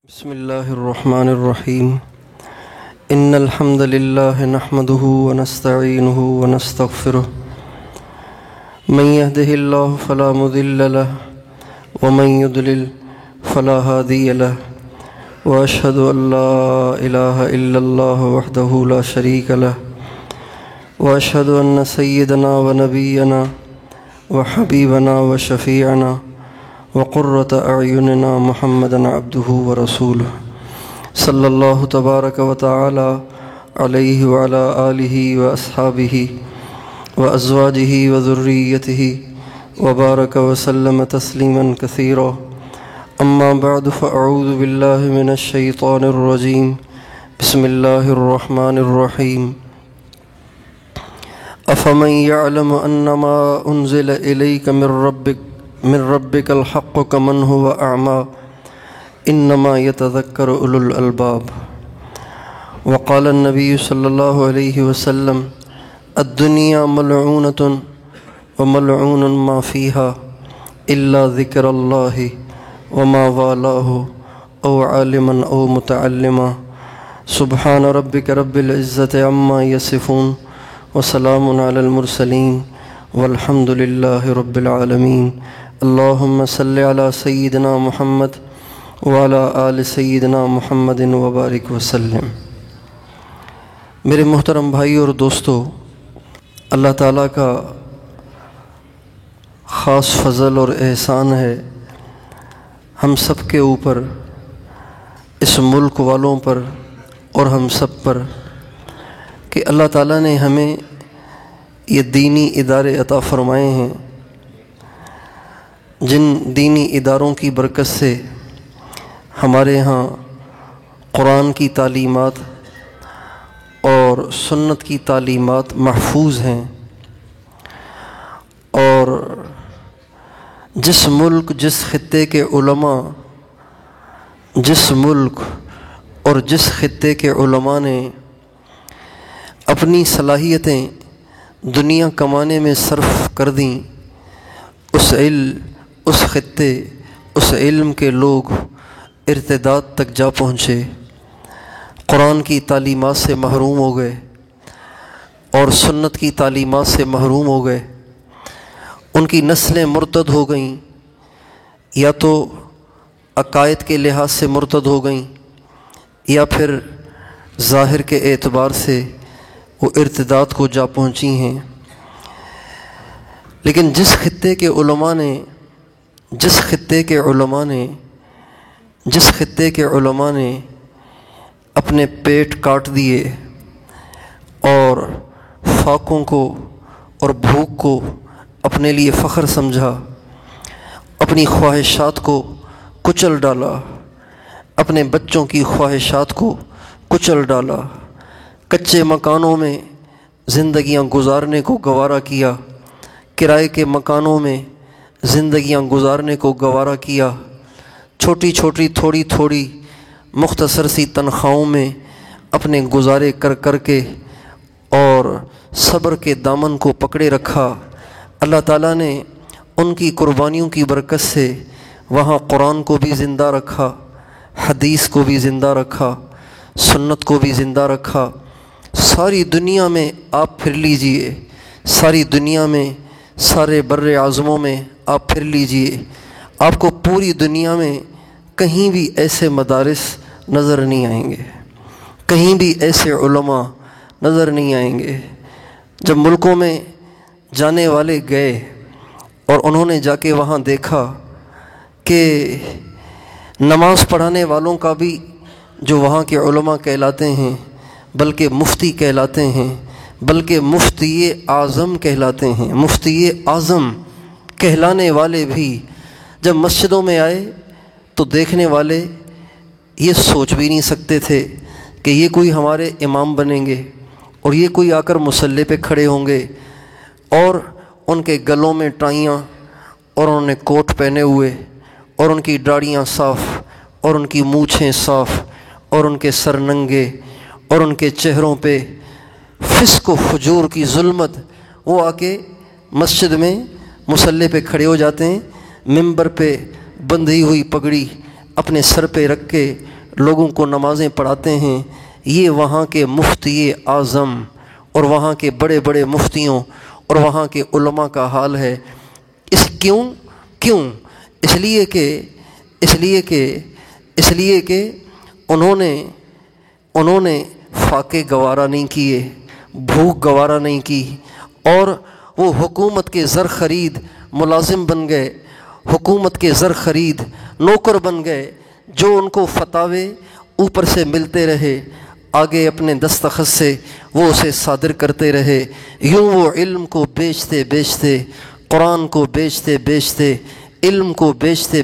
بسم الله الرحمن الرحيم إن الحمد لله نحمده ونستعينه ونستغفره من يهده الله فلا مضل له ومن يضلل فلا هادي له وأشهد أن لا إله إلا الله وحده لا شريك له وأشهد أن سيدنا ونبينا وحبيبنا وشفيعنا وقرة أعيننا محمدًا عبده ورسوله صلى الله تبارك وتعالى عليه وعلى آله وأصحابه وأزواجه وذريته وبارك وسلم تسليمًا كثيرا أما بعد فأعوذ بالله من الشيطان الرجيم بسم الله الرحمن الرحيم أفمن يعلم أنما أنزل إليك من ربك الحق كمن هو أعمى إنما يتذكر أولو الألباب وقال النبي صلى الله عليه وسلم الدنيا ملعونة وملعون ما فيها إلا ذكر الله وما والاه أو عالما أو متعلما سبحان ربك رب العزة عما يصفون وسلام على المرسلين والحمد لله رب العالمين اللهم صل على سيدنا محمد وعلى آل سيدنا محمد وبارک وسلم۔ میرے محترم بھائی اور دوستو، اللہ تعالیٰ کا خاص فضل اور احسان ہے ہم سب کے اوپر، اس ملک والوں پر اور ہم سب پر، کہ اللہ تعالیٰ نے ہمیں یہ دینی ادارے عطا فرمائے ہیں، جن دینی اداروں کی برکت سے ہمارے ہاں قرآن کی تعلیمات اور سنت کی تعلیمات محفوظ ہیں، اور جس ملک، جس خطے کے علماء، جس ملک اور جس خطے کے علماء نے اپنی صلاحیتیں دنیا کمانے میں صرف کر دیں، اس خطے، اس علم کے لوگ ارتداد تک جا پہنچے، قرآن کی تعلیمات سے محروم ہو گئے اور سنت کی تعلیمات سے محروم ہو گئے، ان کی نسلیں مرتد ہو گئیں، یا تو عقائد کے لحاظ سے مرتد ہو گئیں یا پھر ظاہر کے اعتبار سے وہ ارتداد کو جا پہنچی ہیں۔ لیکن جس خطے کے علماء نے اپنے پیٹ کاٹ دیے اور فاقوں کو اور بھوک کو اپنے لیے فخر سمجھا، اپنی خواہشات کو کچل ڈالا، اپنے بچوں کی خواہشات کو کچل ڈالا، کچے مکانوں میں زندگیاں گزارنے کو گوارا کیا، کرائے کے مکانوں میں زندگیاں گزارنے کو گوارا کیا، چھوٹی چھوٹی تھوڑی تھوڑی مختصر سی تنخواہوں میں اپنے گزارے کر کے اور صبر کے دامن کو پکڑے رکھا۔ اللہ تعالیٰ نے ان کی قربانیوں کی برکت سے وہاں قرآن کو بھی زندہ رکھا، حدیث کو بھی زندہ رکھا، سنت کو بھی زندہ رکھا۔ ساری دنیا میں آپ پھر لیجئے، ساری دنیا میں، سارے بر اعظموں میں آپ پھر لیجئے، آپ کو پوری دنیا میں کہیں بھی ایسے مدارس نظر نہیں آئیں گے، کہیں بھی ایسے علماء نظر نہیں آئیں گے۔ جب ملکوں میں جانے والے گئے اور انہوں نے جا کے وہاں دیکھا کہ نماز پڑھانے والوں کا بھی جو وہاں کے علماء کہلاتے ہیں، بلکہ مفتی کہلاتے ہیں، بلکہ مفتی اعظم کہلاتے ہیں، مفتی اعظم کہلانے والے بھی جب مسجدوں میں آئے تو دیکھنے والے یہ سوچ بھی نہیں سکتے تھے کہ یہ کوئی ہمارے امام بنیں گے اور یہ کوئی آ کر مصلی پہ کھڑے ہوں گے، اور ان کے گلوں میں ٹائیاں اور انہوں نے کوٹ پہنے ہوئے اور ان کی داڑھیاں صاف اور ان کی مونچھیں صاف اور ان کے سر ننگے اور ان کے چہروں پہ فسق و فجور کی ظلمت، وہ آ کے مسجد میں مصلی پہ کھڑے ہو جاتے ہیں، ممبر پہ بندھی ہوئی پگڑی اپنے سر پہ رکھ کے لوگوں کو نمازیں پڑھاتے ہیں، یہ وہاں کے مفتی اعظم اور وہاں کے بڑے بڑے مفتیوں اور وہاں کے علماء کا حال ہے۔ کیوں؟ اس لیے کہ انہوں نے فاقے گوارا نہیں کیے، بھوک گوارا نہیں کی، اور وہ حکومت کے زر خرید ملازم بن گئے، حکومت کے زر خرید نوکر بن گئے، جو ان کو فتاوے اوپر سے ملتے رہے، آگے اپنے دستخط سے وہ اسے صادر کرتے رہے۔ یوں وہ علم کو بیچتے قرآن کو بیچتے علم کو بیچتے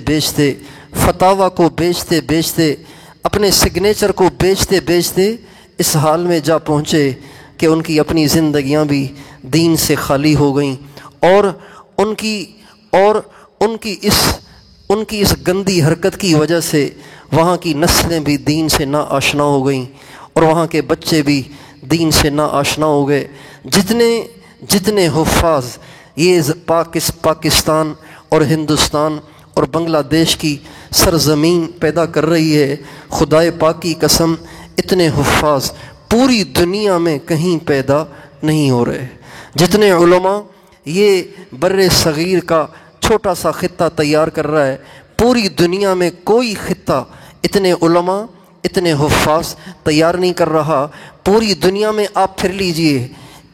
فتاویٰ کو بیچتے اپنے سگنیچر کو بیچتے اس حال میں جا پہنچے کہ ان کی اپنی زندگیاں بھی دین سے خالی ہو گئیں، اور ان کی اس گندی حرکت کی وجہ سے وہاں کی نسلیں بھی دین سے نا آشنا ہو گئیں، اور وہاں کے بچے بھی دین سے نا آشنا ہو گئے۔ جتنے حفاظ یہ پاکستان اور ہندوستان اور بنگلہ دیش کی سرزمین پیدا کر رہی ہے، خدائے پاک کی قسم اتنے حفاظ پوری دنیا میں کہیں پیدا نہیں ہو رہے۔ جتنے علماء یہ بر صغیر کا چھوٹا سا خطہ تیار کر رہا ہے، پوری دنیا میں کوئی خطہ اتنے علماء اتنے حفاظ تیار نہیں کر رہا۔ پوری دنیا میں آپ پھر لیجئے،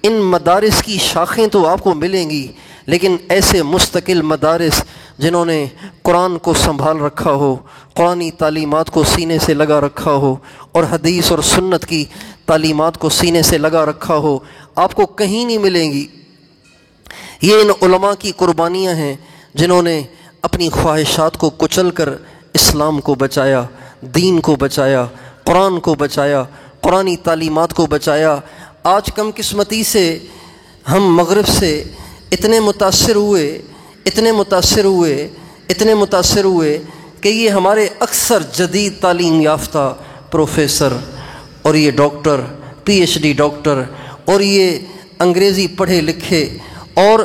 ان مدارس کی شاخیں تو آپ کو ملیں گی، لیکن ایسے مستقل مدارس جنہوں نے قرآن کو سنبھال رکھا ہو، قرآنی تعلیمات کو سینے سے لگا رکھا ہو، اور حدیث اور سنت کی تعلیمات کو سینے سے لگا رکھا ہو، آپ کو کہیں نہیں ملیں گی۔ یہ ان علماء کی قربانیاں ہیں جنہوں نے اپنی خواہشات کو کچل کر اسلام کو بچایا، دین کو بچایا، قرآن کو بچایا، قرآنی تعلیمات کو بچایا۔ آج کم قسمتی سے ہم مغرب سے اتنے متاثر ہوئے کہ یہ ہمارے اکثر جدید تعلیم یافتہ پروفیسر اور یہ doctor, P H D doctor, اور یہ انگریزی پڑھے لکھے اور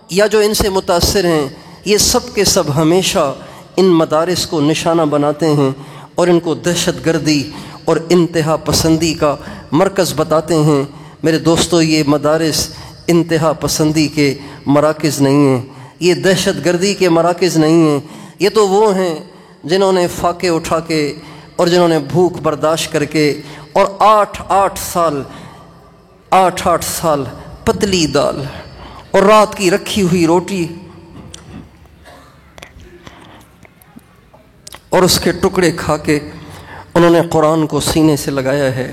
یا جو ان سے متاثر ہیں، یہ سب کے سب ہمیشہ ان مدارس کو نشانہ بناتے ہیں اور ان کو دہشت گردی اور انتہا پسندی کا مرکز بتاتے ہیں۔ میرے دوستو، یہ مدارس انتہا پسندی کے مراکز نہیں ہیں، یہ دہشت گردی کے مراکز نہیں ہیں۔ یہ تو وہ ہیں جنہوں نے فاقے اٹھا کے اور جنہوں نے بھوک برداشت کر کے اور آٹھ سال پتلی دال اور رات کی رکھی ہوئی روٹی اور اس کے ٹکڑے کھا کے انہوں نے قرآن کو سینے سے لگایا ہے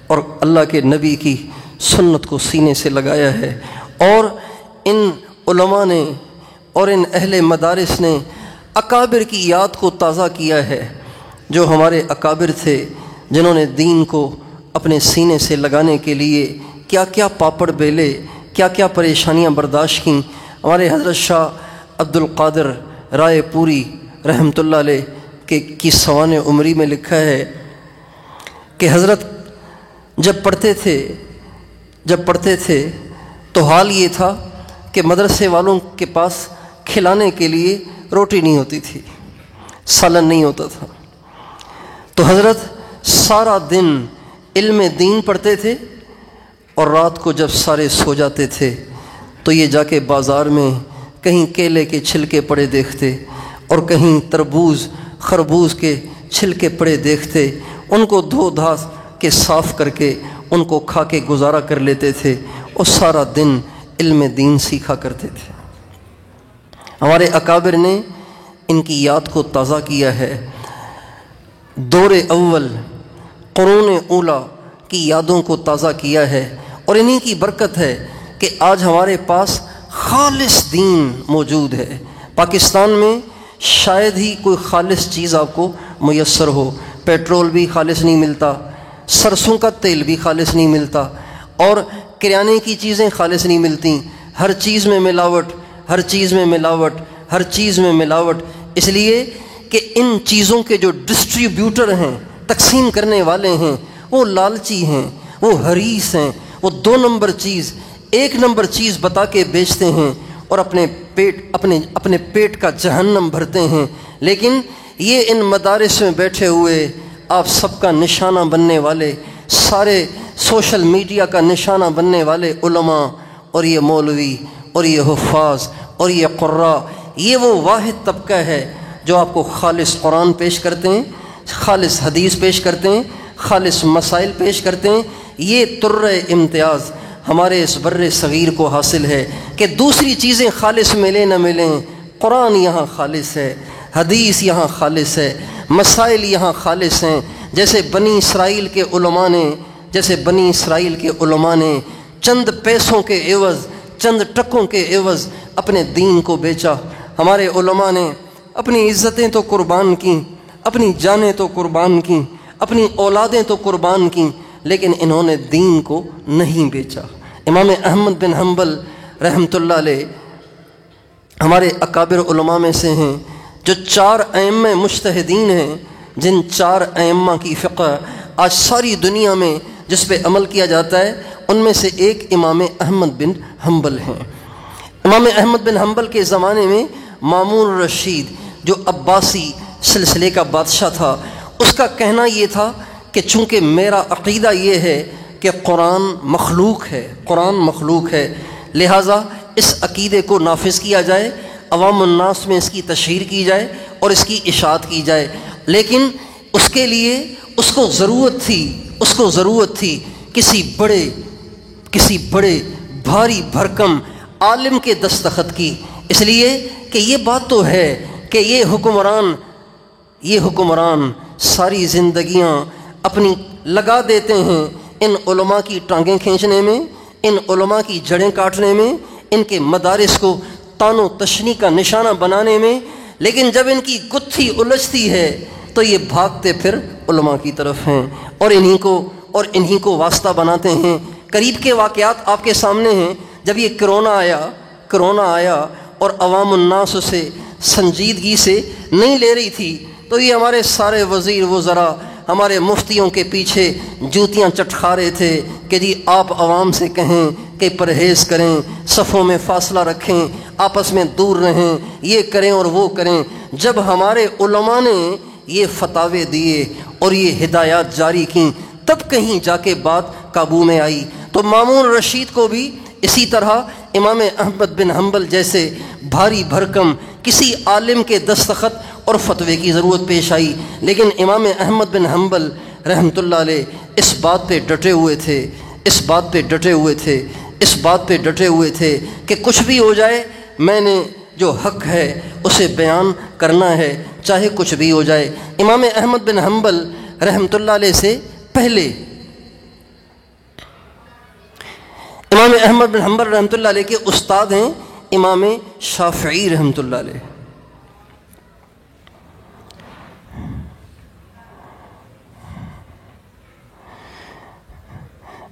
اور اللہ کے نبی کی سنت کو سینے سے لگایا ہے، اور ان علماء نے اور ان اہل مدارس نے اکابر کی یاد کو تازہ کیا ہے، جو ہمارے اکابر تھے جنہوں نے دین کو اپنے سینے سے لگانے کے لیے کیا کیا پاپڑ بیلے، کیا کیا پریشانیاں برداشت کیں۔ ہمارے حضرت شاہ عبد القادر رائے پوری رحمۃ اللہ علیہ کی سوانح عمری میں لکھا ہے کہ حضرت جب پڑھتے تھے تو حال یہ تھا کہ مدرسے والوں کے پاس کھلانے کے لیے روٹی نہیں ہوتی تھی، سالن نہیں ہوتا تھا، تو حضرت سارا دن علم دین پڑھتے تھے، اور رات کو جب سارے سو جاتے تھے تو یہ جا کے بازار میں کہیں کیلے کے چھلکے پڑے دیکھتے اور کہیں تربوز خربوز کے چھلکے پڑے دیکھتے، ان کو دھو دھا کے صاف کر کے ان کو کھا کے گزارا کر لیتے تھے اور سارا دن علم دین سیکھا کرتے تھے۔ ہمارے اکابر نے ان کی یاد کو تازہ کیا ہے، دور اول قرون اولا کی یادوں کو تازہ کیا ہے، اور انہی کی برکت ہے کہ آج ہمارے پاس خالص دین موجود ہے۔ پاکستان میں شاید ہی کوئی خالص چیز آپ کو میسر ہو، پیٹرول بھی خالص نہیں ملتا، سرسوں کا تیل بھی خالص نہیں ملتا، اور کریانے کی چیزیں خالص نہیں ملتی، ہر چیز میں ملاوٹ، اس لیے کہ ان چیزوں کے جو ڈسٹریبیوٹر ہیں، تقسیم کرنے والے ہیں، وہ لالچی ہیں، وہ حریص ہیں، وہ 2 نمبر چیز 1 نمبر چیز بتا کے بیچتے ہیں اور اپنے پیٹ کا جہنم بھرتے ہیں۔ لیکن یہ ان مدارس میں بیٹھے ہوئے آپ سب کا نشانہ بننے والے، سارے سوشل میڈیا کا نشانہ بننے والے علماء اور یہ مولوی اور یہ حفاظ اور یہ قراء، یہ وہ واحد طبقہ ہے جو آپ کو خالص قرآن پیش کرتے ہیں، خالص حدیث پیش کرتے ہیں، خالص مسائل پیش کرتے ہیں۔ یہ ترہ امتیاز ہمارے اس بر صغیر کو حاصل ہے کہ دوسری چیزیں خالص ملیں نہ ملیں، قرآن یہاں خالص ہے، حدیث یہاں خالص ہے، مسائل یہاں خالص ہیں۔ جیسے بنی اسرائیل کے علماء نے چند پیسوں کے عوض، چند ٹکوں کے عوض اپنے دین کو بیچا۔ ہمارے علماء نے اپنی عزتیں تو قربان کیں، اپنی جانیں تو قربان کیں، اپنی اولادیں تو قربان کیں، لیکن انہوں نے دین کو نہیں بیچا۔ امام احمد بن حنبل رحمۃ اللہ علیہ ہمارے اکابر علماء میں سے ہیں، جو 4 ائمہ مجتہدین ہیں، جن 4 ائمہ کی فقہ آج ساری دنیا میں جس پہ عمل کیا جاتا ہے، ان میں سے ایک امام احمد بن حنبل ہیں۔ امام احمد بن حنبل کے زمانے میں مامون رشید جو عباسی سلسلے کا بادشاہ تھا، اس کا کہنا یہ تھا کہ چونکہ میرا عقیدہ یہ ہے کہ قرآن مخلوق ہے، لہٰذا اس عقیدے کو نافذ کیا جائے، عوام الناس میں اس کی تشہیر کی جائے اور اس کی اشاعت کی جائے، لیکن اس کے لیے اس کو ضرورت تھی کسی بڑے بھاری بھرکم عالم کے دستخط کی، اس لیے کہ یہ بات تو ہے کہ یہ حکمران ساری زندگیاں اپنی لگا دیتے ہیں ان علماء کی ٹانگیں کھینچنے میں، ان علماء کی جڑیں کاٹنے میں، ان کے مدارس کو تان و تشنی کا نشانہ بنانے میں، لیکن جب ان کی گتھی الجھتی ہے تو یہ بھاگتے پھر علماء کی طرف ہیں اور انہی کو واسطہ بناتے ہیں۔ قریب کے واقعات آپ کے سامنے ہیں۔ جب یہ کرونا آیا اور عوام الناس اسے سنجیدگی سے نہیں لے رہی تھی، تو یہ ہمارے سارے وزیر وزراء ہمارے مفتیوں کے پیچھے جوتیاں چٹکھا رہے تھے کہ جی آپ عوام سے کہیں کہ پرہیز کریں، صفوں میں فاصلہ رکھیں، آپس میں دور رہیں، یہ کریں اور وہ کریں۔ جب ہمارے علماء نے یہ فتاوے دیے اور یہ ہدایات جاری کیں، تب کہیں جا کے بات قابو میں آئی۔ تو مامون رشید کو بھی اسی طرح امام احمد بن حنبل جیسے بھاری بھرکم کسی عالم کے دستخط اور فتوے کی ضرورت پیش آئی، لیکن امام احمد بن حنبل رحمۃ اللہ علیہ اس بات پہ ڈٹے ہوئے تھے کہ کچھ بھی ہو جائے، میں نے جو حق ہے اسے بیان کرنا ہے، چاہے کچھ بھی ہو جائے۔ امام احمد بن حنبل رحمۃ اللہ علیہ سے پہلے امام احمد بن حنبل رحمۃ اللہ علیہ کے استاد ہیں امام شافعی رحمۃ اللہ علیہ۔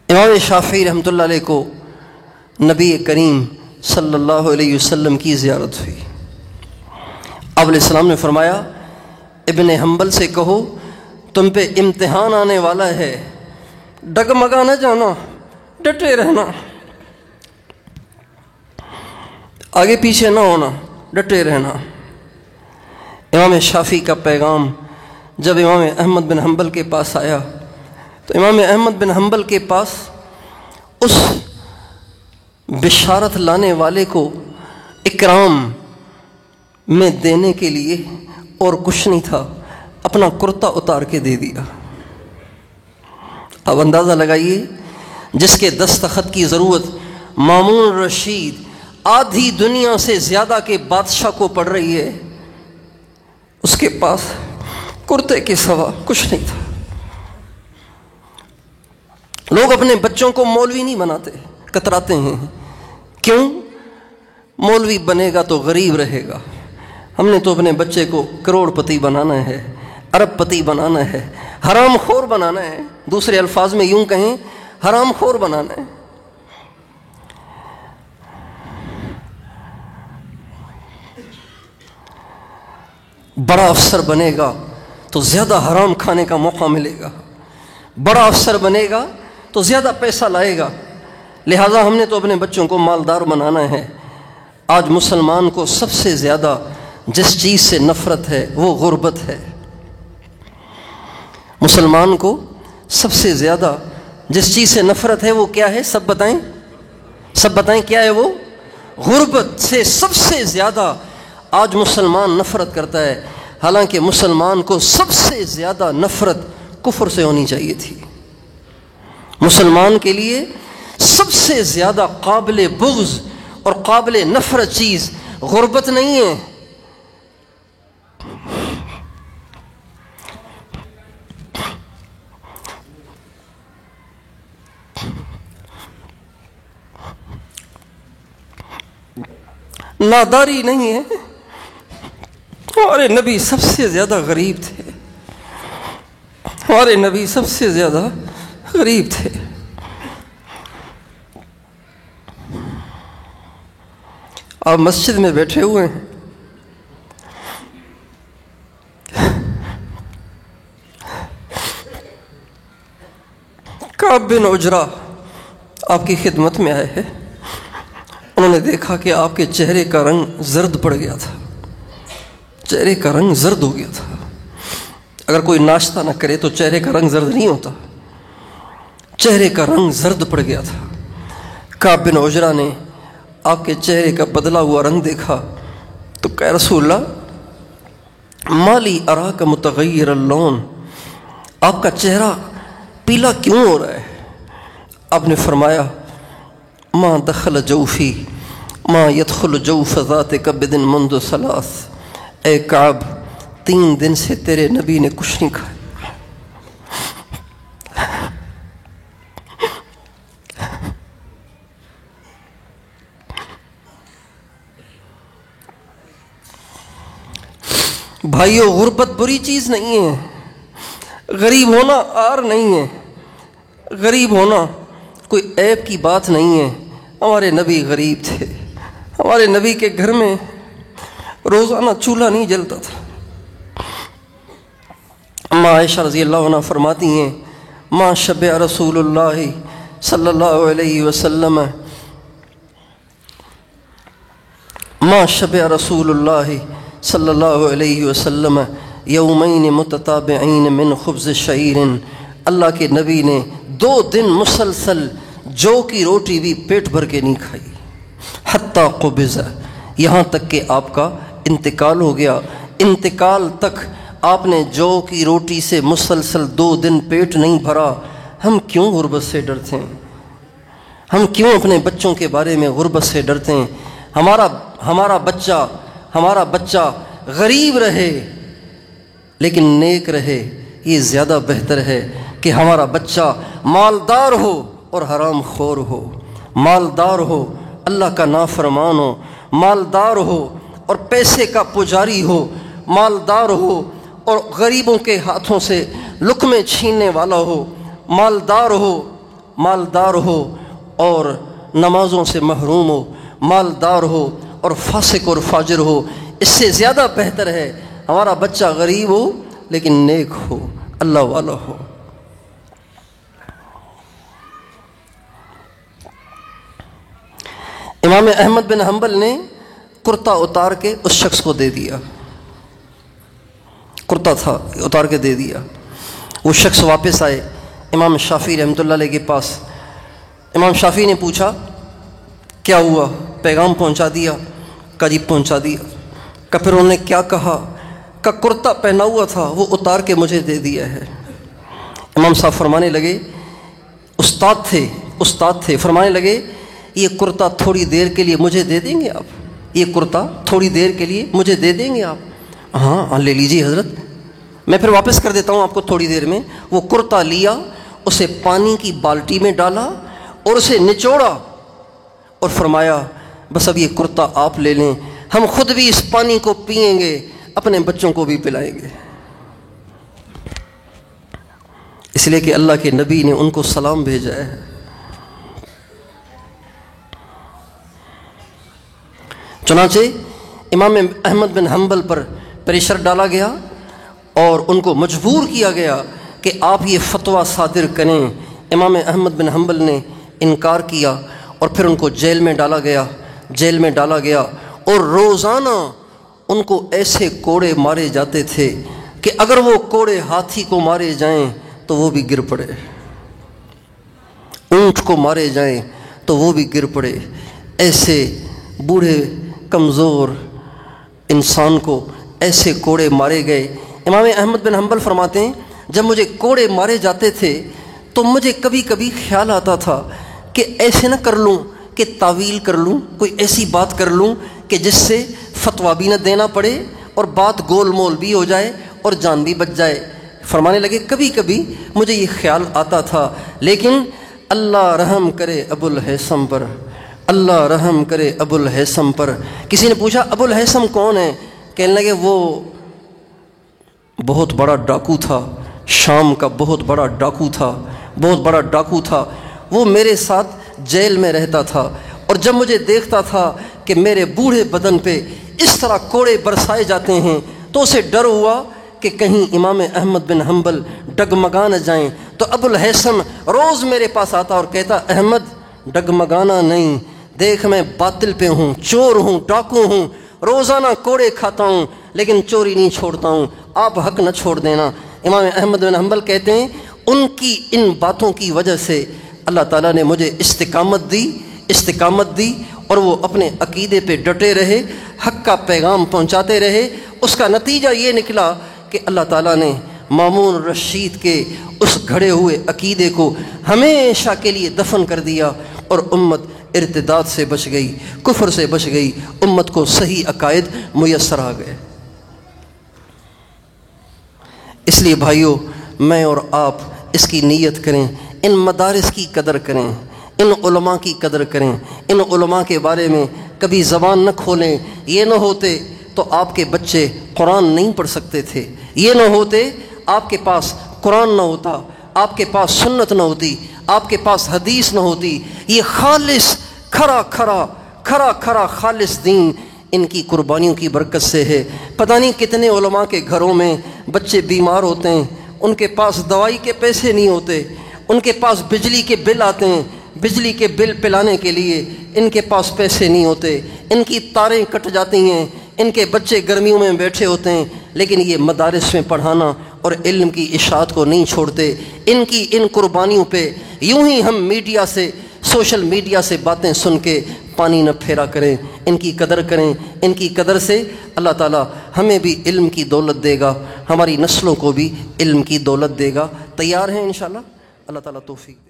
امام شافعی رحمۃ اللہ علیہ کو نبی کریم صلی اللہ علیہ وسلم کی زیارت ہوئی۔ آپ علیہ السلام نے فرمایا، ابن حنبل سے کہو تم پہ امتحان آنے والا ہے، ڈگمگا نہ جانا، ڈٹے رہنا، آگے پیچھے نہ ہونا، ڈٹے رہنا۔ امام شافعی کا پیغام جب امام احمد بن حنبل کے پاس آیا تو امام احمد بن حنبل کے پاس اس بشارت لانے والے کو اکرام میں دینے کے لیے اور کچھ نہیں تھا، اپنا کرتا اتار کے دے دیا۔ اب اندازہ لگائیے، جس کے دستخط کی ضرورت مامون رشید آدھی دنیا سے زیادہ کے بادشاہ کو پڑ رہی ہے، اس کے پاس کرتے کے سوا کچھ نہیں تھا۔ لوگ اپنے بچوں کو مولوی نہیں بناتے، کتراتے ہیں، کیوں؟ مولوی بنے گا تو غریب رہے گا۔ ہم نے تو اپنے بچے کو کروڑ پتی بنانا ہے، ارب پتی بنانا ہے، حرام خور بنانا ہے، دوسرے الفاظ میں یوں کہیں حرام خور بنانا ہے۔ بڑا افسر بنے گا تو زیادہ حرام کھانے کا موقع ملے گا، بڑا افسر بنے گا تو زیادہ پیسہ لائے گا، لہٰذا ہم نے تو اپنے بچوں کو مالدار بنانا ہے۔ آج مسلمان کو سب سے زیادہ جس چیز سے نفرت ہے وہ غربت ہے۔ مسلمان کو سب سے زیادہ جس چیز سے نفرت ہے وہ کیا ہے؟ سب بتائیں کیا ہے وہ؟ غربت سے سب سے زیادہ آج مسلمان نفرت کرتا ہے، حالانکہ مسلمان کو سب سے زیادہ نفرت کفر سے ہونی چاہیے تھی۔ مسلمان کے لیے سب سے زیادہ قابل بغض اور قابل نفرت چیز غربت نہیں ہے۔ ناداری نہیں ہے۔ ہمارے نبی سب سے زیادہ غریب تھے، ہمارے نبی سب سے زیادہ غریب تھے۔ آپ مسجد میں بیٹھے ہوئے ہیں، کعب بن عجرہ آپ کی خدمت میں آئے ہیں، انہوں نے دیکھا کہ آپ کے چہرے کا رنگ زرد پڑ گیا تھا، چہرے کا رنگ زرد ہو گیا تھا۔ اگر کوئی ناشتہ نہ کرے تو چہرے کا رنگ زرد نہیں ہوتا، چہرے کا رنگ زرد پڑ گیا تھا۔ کعب بن عجرہ نے آپ کے چہرے کا بدلا ہوا رنگ دیکھا تو کہا رسول اللہ مالی اراک متغیر اللون، آپ کا چہرہ پیلا کیوں ہو رہا ہے؟ آپ نے فرمایا ما دخل جوفی ما يدخل جوف ذات کبد منذ ثلاث، اے کعب 3 دن سے تیرے نبی نے کچھ نہیں کھایا۔ بھائیو، غربت بری چیز نہیں ہے، غریب ہونا عار نہیں ہے، غریب ہونا کوئی عیب کی بات نہیں ہے۔ ہمارے نبی غریب تھے، ہمارے نبی کے گھر میں روزانہ چولہا نہیں جلتا تھا۔ اما عائشہ رضی اللہ عنہ فرماتی ہیں ما شبع رسول اللہ صلی اللہ علیہ وسلم ما شبع رسول اللہ صلی اللہ علیہ وسلم یومین متتابعین من خبز شعیر، اللہ کے نبی نے 2 دن مسلسل جو کی روٹی بھی پیٹ بھر کے نہیں کھائی، حتی قبض، یہاں تک کہ آپ کا انتقال ہو گیا۔ انتقال تک آپ نے جو کی روٹی سے مسلسل 2 دن پیٹ نہیں بھرا۔ ہم کیوں غربت سے ڈرتے ہیں؟ ہم کیوں اپنے بچوں کے بارے میں غربت سے ڈرتے ہیں؟ ہمارا بچہ غریب رہے لیکن نیک رہے، یہ زیادہ بہتر ہے کہ ہمارا بچہ مالدار ہو اور حرام خور ہو، مالدار ہو اللہ کا نافرمان ہو، مالدار ہو اور پیسے کا پجاری ہو، مالدار ہو اور غریبوں کے ہاتھوں سے لقمے چھیننے والا ہو، مالدار ہو اور نمازوں سے محروم ہو، مالدار ہو اور فاسق اور فاجر ہو۔ اس سے زیادہ بہتر ہے ہمارا بچہ غریب ہو لیکن نیک ہو، اللہ والا ہو۔ امام احمد بن حنبل نے کرتا اتار کے اس شخص کو دے دیا، کرتا تھا اتار کے دے دیا۔ وہ شخص واپس آئے امام شافعی رحمۃ اللہ علیہ کے پاس۔ امام شافعی نے پوچھا کیا ہوا؟ پیغام پہنچا دیا؟ کہا جی پہنچا دیا۔ کہ پھر انہوں نے کیا کہا؟ کہ کرتا پہنا ہوا تھا وہ اتار کے مجھے دے دیا ہے۔ امام صاحب فرمانے لگے، استاد تھے، فرمانے لگے یہ کرتا تھوڑی دیر کے لیے مجھے دے دیں گے آپ؟ یہ کرتا تھوڑی دیر کے لیے مجھے دے دیں گے آپ؟ ہاں لے لیجیے حضرت، میں پھر واپس کر دیتا ہوں آپ کو تھوڑی دیر میں۔ وہ کرتا لیا، اسے پانی کی بالٹی میں ڈالا اور اسے نچوڑا اور فرمایا بس اب یہ کرتا آپ لے لیں، ہم خود بھی اس پانی کو پئیں گے، اپنے بچوں کو بھی پلائیں گے۔ اس لیے کہ اللہ کے نبی نے ان کو سلام بھیجا ہے۔ چنانچہ امام احمد بن حنبل پر پریشر ڈالا گیا اور ان کو مجبور کیا گیا کہ آپ یہ فتویٰ صادر کریں۔ امام احمد بن حنبل نے انکار کیا اور پھر ان کو جیل میں ڈالا گیا اور روزانہ ان کو ایسے کوڑے مارے جاتے تھے کہ اگر وہ کوڑے ہاتھی کو مارے جائیں تو وہ بھی گر پڑے، اونٹ کو مارے جائیں تو وہ بھی گر پڑے، ایسے بوڑھے کمزور انسان کو ایسے کوڑے مارے گئے۔ امام احمد بن حنبل فرماتے ہیں جب مجھے کوڑے مارے جاتے تھے تو مجھے کبھی کبھی خیال آتا تھا کہ ایسے نہ کر لوں کہ تعویل کر لوں، کوئی ایسی بات کر لوں کہ جس سے فتویٰ بھی نہ دینا پڑے اور بات گول مول بھی ہو جائے اور جان بھی بچ جائے۔ فرمانے لگے کبھی کبھی مجھے یہ خیال آتا تھا، لیکن اللہ رحم کرے ابو الہیثم پر، اللہ رحم کرے ابو الہیثم پر۔ کسی نے پوچھا ابو الہیثم کون ہے؟ کہنے لگے وہ بہت بڑا ڈاکو تھا، شام کا بہت بڑا ڈاکو تھا، بہت بڑا ڈاکو تھا، وہ میرے ساتھ جیل میں رہتا تھا، اور جب مجھے دیکھتا تھا کہ میرے بوڑھے بدن پہ اس طرح کوڑے برسائے جاتے ہیں تو اسے ڈر ہوا کہ کہیں امام احمد بن حنبل ڈگمگا نہ جائیں۔ تو ابو الہیثم روز میرے پاس آتا اور کہتا احمد ڈگمگانا نہیں، دیکھ میں باطل پہ ہوں، چور ہوں، ڈاکو ہوں، روزانہ کوڑے کھاتا ہوں لیکن چوری نہیں چھوڑتا ہوں، آپ حق نہ چھوڑ دینا۔ امام احمد بن حنبل کہتے ہیں ان کی ان باتوں کی وجہ سے اللہ تعالیٰ نے مجھے استقامت دی اور وہ اپنے عقیدے پہ ڈٹے رہے، حق کا پیغام پہنچاتے رہے۔ اس کا نتیجہ یہ نکلا کہ اللہ تعالیٰ نے مامون رشید کے اس گھڑے ہوئے عقیدے کو ہمیشہ کے لیے دفن کر دیا اور امت ارتداد سے بچ گئی، کفر سے بچ گئی، امت کو صحیح عقائد میسر آ گئے۔ اس لیے بھائیوں میں اور آپ اس کی نیت کریں، ان مدارس کی قدر کریں، ان علماء کی قدر کریں، ان علماء کے بارے میں کبھی زبان نہ کھولیں۔ یہ نہ ہوتے تو آپ کے بچے قرآن نہیں پڑھ سکتے تھے، یہ نہ ہوتے آپ کے پاس قرآن نہ ہوتا، آپ کے پاس سنت نہ ہوتی، آپ کے پاس حدیث نہ ہوتی۔ یہ خالص کھرا خالص دین ان کی قربانیوں کی برکت سے ہے۔ پتہ نہیں کتنے علماء کے گھروں میں بچے بیمار ہوتے ہیں، ان کے پاس دوائی کے پیسے نہیں ہوتے، ان کے پاس بجلی کے بل آتے ہیں، بجلی کے بل پلانے کے لیے ان کے پاس پیسے نہیں ہوتے، ان کی تاریں کٹ جاتی ہیں، ان کے بچے گرمیوں میں بیٹھے ہوتے ہیں، لیکن یہ مدارس میں پڑھانا اور علم کی اشاعت کو نہیں چھوڑتے۔ ان کی ان قربانیوں پہ یوں ہی ہم میڈیا سے، سوشل میڈیا سے باتیں سن کے پانی نہ پھیرا کریں، ان کی قدر کریں۔ ان کی قدر سے اللہ تعالیٰ ہمیں بھی علم کی دولت دے گا، ہماری نسلوں کو بھی علم کی دولت دے گا۔ تیار ہیں انشاءاللہ؟ اللہ تعالیٰ توفیق دے۔